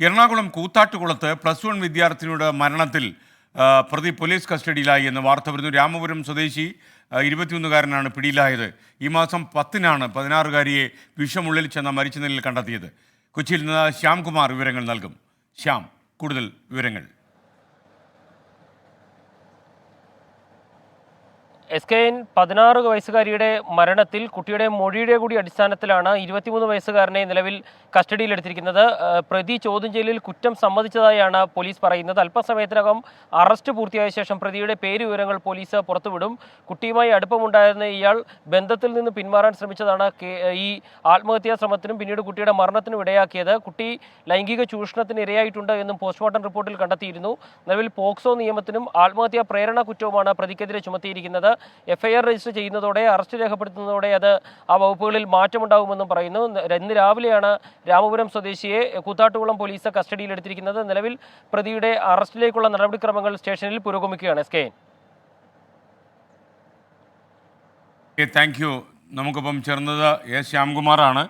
എറണാകുളം കൂത്താട്ടുകുളത്ത് +1 വിദ്യാർത്ഥിനിയുടെ മരണത്തിൽ പ്രതി പോലീസ് കസ്റ്റഡിയിലായി എന്ന് വാർത്ത വരുന്നു. രാമപുരം സ്വദേശി 21-കാരനാണ് പിടിയിലായത്. ഈ മാസം 10-നാണ് 16-കാരിയെ വിഷമുള്ളിൽ ചെന്ന മരിച്ച നിലയിൽ കണ്ടെത്തിയത്. കൊച്ചിയിൽ നിന്ന് ശ്യാംകുമാർ വിവരങ്ങൾ നൽകും. ശ്യാം, കൂടുതൽ വിവരങ്ങൾ. SKN 16 വയസ്സുകാരിയുടെ മരണത്തിൽ കുട്ടിയുടെ മൊഴിയുടെ കൂടി അടിസ്ഥാനത്തിലാണ് 23 വയസ്സുകാരനെ നിലവിൽ കസ്റ്റഡിയിലെടുത്തിരിക്കുന്നത്. പ്രതി ചോദ്യം ചെയ്യലിൽ കുറ്റം സമ്മതിച്ചതായാണ് പോലീസ് പറയുന്നത്. അല്പസമയത്തിനകം അറസ്റ്റ് പൂർത്തിയായ ശേഷം പ്രതിയുടെ പേര് വിവരങ്ങൾ പോലീസ് പുറത്തുവിടും. കുട്ടിയുമായി അടുപ്പമുണ്ടായിരുന്ന ഇയാൾ ബന്ധത്തിൽ നിന്ന് പിന്മാറാൻ ശ്രമിച്ചതാണ് ഈ ആത്മഹത്യാ ശ്രമത്തിനും പിന്നീട് കുട്ടിയുടെ മരണത്തിനും ഇടയാക്കിയത്. കുട്ടി ലൈംഗിക ചൂഷണത്തിന് ഇരയായിട്ടുണ്ട് എന്നും പോസ്റ്റ്മോർട്ടം റിപ്പോർട്ടിൽ കണ്ടെത്തിയിരുന്നു. നിലവിൽ പോക്സോ നിയമത്തിനും ആത്മഹത്യാ പ്രേരണ കുറ്റവുമാണ് പ്രതിക്കെതിരെ ചുമത്തിയിരിക്കുന്നത്. FIR രജിസ്റ്റർ ചെയ്യുന്നതോടെ, അറസ്റ്റ് രേഖപ്പെടുത്തുന്നതോടെ ആ വകുപ്പുകളിൽ മാറ്റമുണ്ടാകുമെന്നും പറയുന്നു. ഇന്ന് രാവിലെയാണ് രാമപുരം സ്വദേശിയെ കൂത്താട്ടുകുളം പോലീസ് കസ്റ്റഡിയിലെടുത്തിരിക്കുന്നത്. നിലവിൽ പ്രതിയുടെ അറസ്റ്റിലേക്കുള്ള നടപടിക്രമങ്ങൾ സ്റ്റേഷനിൽ പുരോഗമിക്കുകയാണ്. Thank you. നമുക്കൊപ്പം ചേർന്നത് ശ്യാംകുമാറാണ്.